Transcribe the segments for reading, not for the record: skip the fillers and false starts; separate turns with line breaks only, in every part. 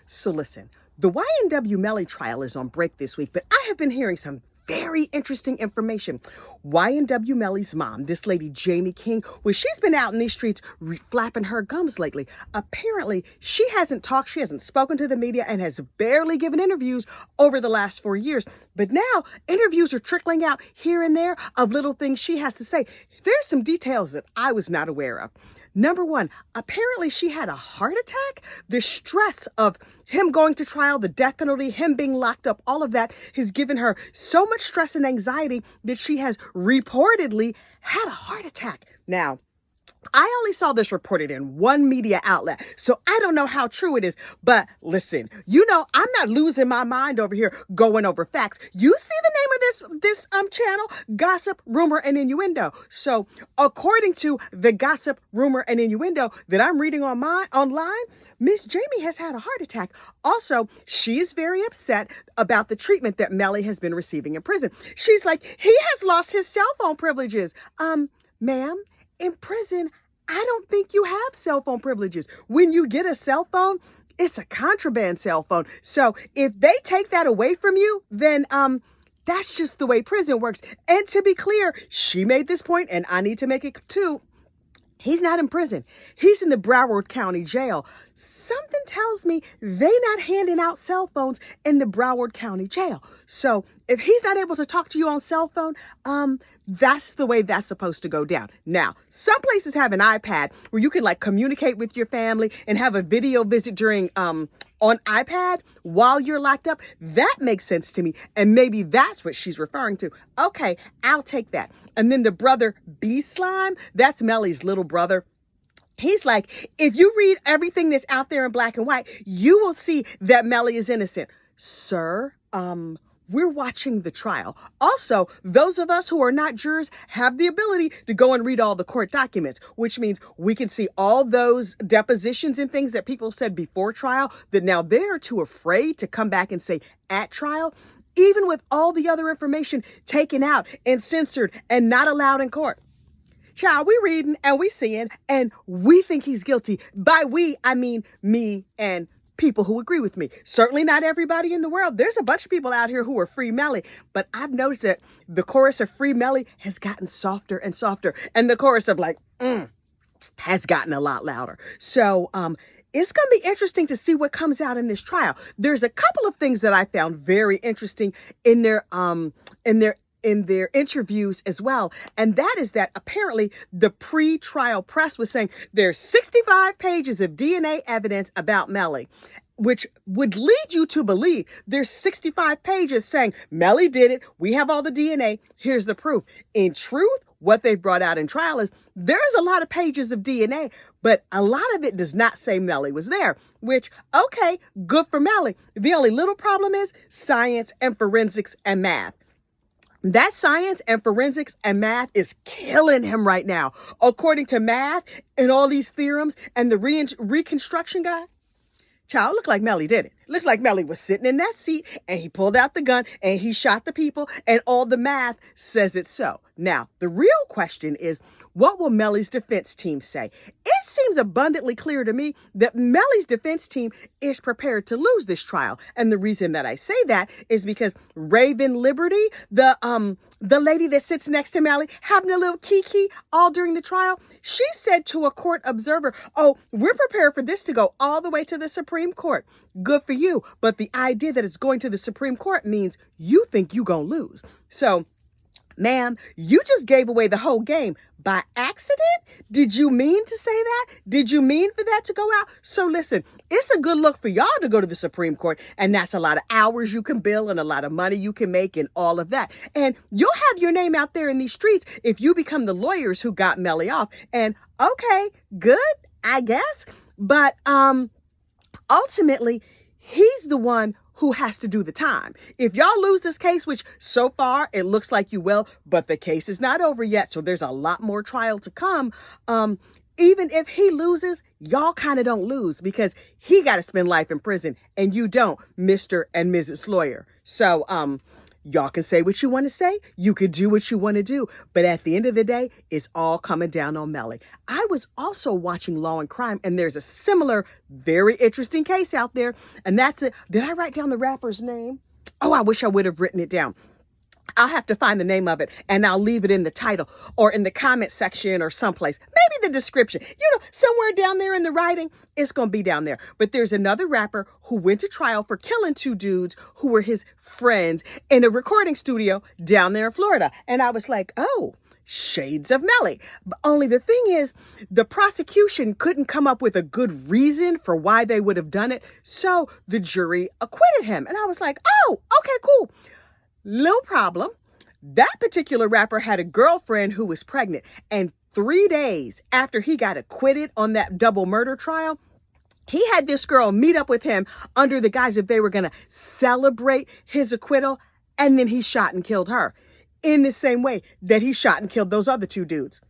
So listen, the YNW Melly trial is on break this week, but I have been hearing some very interesting information. YNW Melly's mom, this lady Jamie King, well, she's been out in these streets flapping her gums lately. Apparently, she hasn't talked, she hasn't spoken to the media, and has barely given interviews over the last 4 years. But now, interviews are trickling out here and there of little things she has to say. There's some details that I was not aware of. Number one, apparently she had a heart attack. The stress of him going to trial, the death penalty, him being locked up, all of that has given her so much stress and anxiety that she has reportedly had a heart attack. Now, I only saw this reported in one media outlet, so I don't know how true it is. But listen, I'm not losing my mind over here going over facts. You see the name of this channel, Gossip, Rumor, and Innuendo. So according to the Gossip, Rumor, and Innuendo that I'm reading online, Miss Jamie has had a heart attack. Also, she is very upset about the treatment that Melly has been receiving in prison. She's like, he has lost his cell phone privileges. Ma'am, in prison, I don't think you have cell phone privileges. When you get a cell phone, it's a contraband cell phone. So if they take that away from you, then that's just the way prison works. And to be clear, she made this point, and I need to make it too. He's not in prison. He's in the Broward County Jail. Something tells me they're not handing out cell phones in the Broward County Jail. So if he's not able to talk to you on cell phone, that's the way that's supposed to go down. Now, some places have an iPad where you can communicate with your family and have a video visit during on iPad while you're locked up. That makes sense to me. And maybe that's what she's referring to. Okay, I'll take that. And then the brother B Slime, that's Melly's little brother. He's like, if you read everything that's out there in black and white, you will see that Melly is innocent. Sir, we're watching the trial. Also, those of us who are not jurors have the ability to go and read all the court documents, which means we can see all those depositions and things that people said before trial that now they're too afraid to come back and say at trial, even with all the other information taken out and censored and not allowed in court. Child, we reading and we seeing and we think he's guilty. By we, I mean me and people who agree with me. Certainly not everybody in the world. There's a bunch of people out here who are free Melly, but I've noticed that the chorus of free Melly has gotten softer and softer, and the chorus of has gotten a lot louder. So it's going to be interesting to see what comes out in this trial. There's a couple of things that I found very interesting in their interviews as well. And that is that apparently the pre-trial press was saying there's 65 pages of DNA evidence about Melly, which would lead you to believe there's 65 pages saying Melly did it. We have all the DNA. Here's the proof. In truth, what they've brought out in trial is there's a lot of pages of DNA, but a lot of it does not say Melly was there, which, okay, good for Melly. The only little problem is science and forensics and math. That science and forensics and math is killing him right now. According to math and all these theorems and the reconstruction guy, child, looked like Melly did it. Looks like Melly was sitting in that seat and he pulled out the gun and he shot the people and all the math says it's so. Now, the real question is, what will Melly's defense team say? It seems abundantly clear to me that Melly's defense team is prepared to lose this trial. And the reason that I say that is because Raven Liberty, the lady that sits next to Melly, having a little kiki all during the trial, she said to a court observer, oh, we're prepared for this to go all the way to the Supreme Court. Good for you. But the idea that it's going to the Supreme Court means you think you're going to lose. So, ma'am, you just gave away the whole game by accident? Did you mean to say that? Did you mean for that to go out? So listen, it's a good look for y'all to go to the Supreme Court, and that's a lot of hours you can bill and a lot of money you can make and all of that. And you'll have your name out there in these streets if you become the lawyers who got Melly off. And okay, good, I guess. But ultimately, he's the one who has to do the time. If y'all lose this case, which so far it looks like you will, but the case is not over yet, so there's a lot more trial to come. Even if he loses, y'all kind of don't lose because he got to spend life in prison and you don't, Mr. and Mrs. Lawyer. So, Y'all can say what you want to say. You could do what you want to do. But at the end of the day, it's all coming down on Melly. I was also watching Law and Crime, and there's a similar, very interesting case out there. And that's it. Did I write down the rapper's name? Oh, I wish I would have written it down. I'll have to find the name of it, and I'll leave it in the title or in the comment section or someplace. Maybe the description. Somewhere down there in the writing, it's going to be down there. But there's another rapper who went to trial for killing two dudes who were his friends in a recording studio down there in Florida. And I was like, oh, shades of Melly. But only the thing is, the prosecution couldn't come up with a good reason for why they would have done it. So the jury acquitted him. And I was like, oh, okay, cool. Little problem. That particular rapper had a girlfriend who was pregnant, and 3 days after he got acquitted on that double murder trial, he had this girl meet up with him under the guise that they were going to celebrate his acquittal, and then he shot and killed her in the same way that he shot and killed those other two dudes.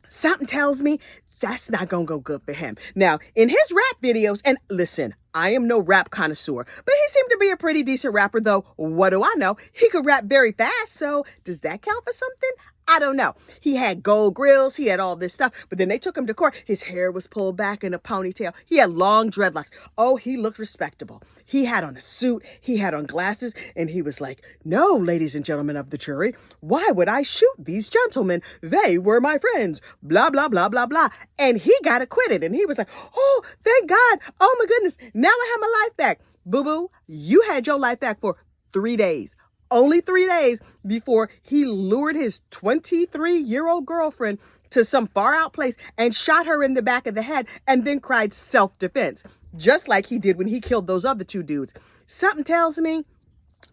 Something tells me that's not going to go good for him. Now, in his rap videos, and listen, I am no rap connoisseur, but he seemed to be a pretty decent rapper, though. What do I know? He could rap very fast, so does that count for something? I don't know. He had gold grills. He had all this stuff, but then they took him to court. His hair was pulled back in a ponytail. He had long dreadlocks. Oh, he looked respectable. He had on a suit. He had on glasses, and he was like, no, ladies and gentlemen of the jury, why would I shoot these gentlemen? They were my friends, blah, blah, blah, blah, blah. And he got acquitted, and he was like, oh, thank God. Oh, my goodness. Now I have my life back. Boo-boo, you had your life back for 3 days. Only 3 days before he lured his 23-year-old girlfriend to some far out place and shot her in the back of the head and then cried self-defense, just like he did when he killed those other two dudes. Something tells me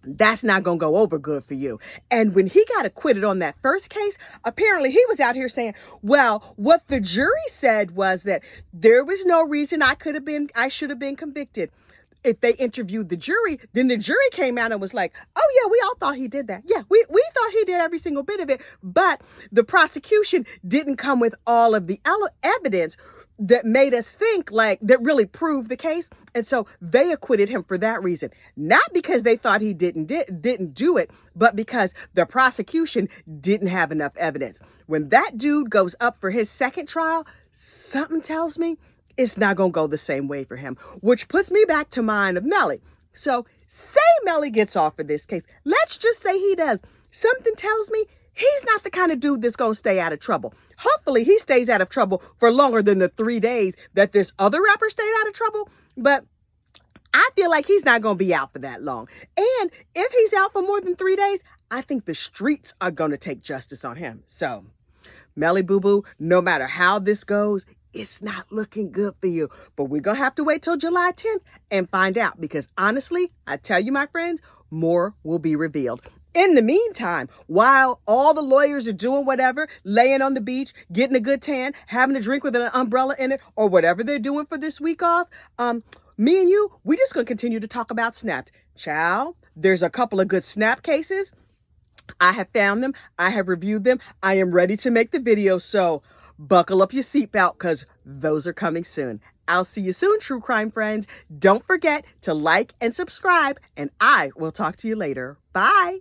that's not going to go over good for you. And when he got acquitted on that first case, apparently he was out here saying, well, what the jury said was that there was no reason I should have been convicted. If they interviewed the jury, then the jury came out and was like, oh, yeah, we all thought he did that. Yeah, we thought he did every single bit of it. But the prosecution didn't come with all of the evidence that made us think that really proved the case. And so they acquitted him for that reason, not because they thought he didn't do it, but because the prosecution didn't have enough evidence. When that dude goes up for his second trial, something tells me it's not going to go the same way for him, which puts me back to mind of Melly. So say Melly gets off of this case. Let's just say he does. Something tells me he's not the kind of dude that's going to stay out of trouble. Hopefully he stays out of trouble for longer than the 3 days that this other rapper stayed out of trouble. But I feel like he's not going to be out for that long. And if he's out for more than 3 days, I think the streets are going to take justice on him. So Melly Boo Boo, no matter how this goes, it's not looking good for you. But we're going to have to wait till July 10th and find out, because honestly, I tell you, my friends, more will be revealed. In the meantime, while all the lawyers are doing whatever, laying on the beach, getting a good tan, having a drink with an umbrella in it, or whatever they're doing for this week off, me and you, we just going to continue to talk about Snapped. Child, there's a couple of good Snap cases. I have found them. I have reviewed them. I am ready to make the video. So buckle up your seatbelt, because those are coming soon. I'll see you soon, true crime friends. Don't forget to like and subscribe, and I will talk to you later. Bye.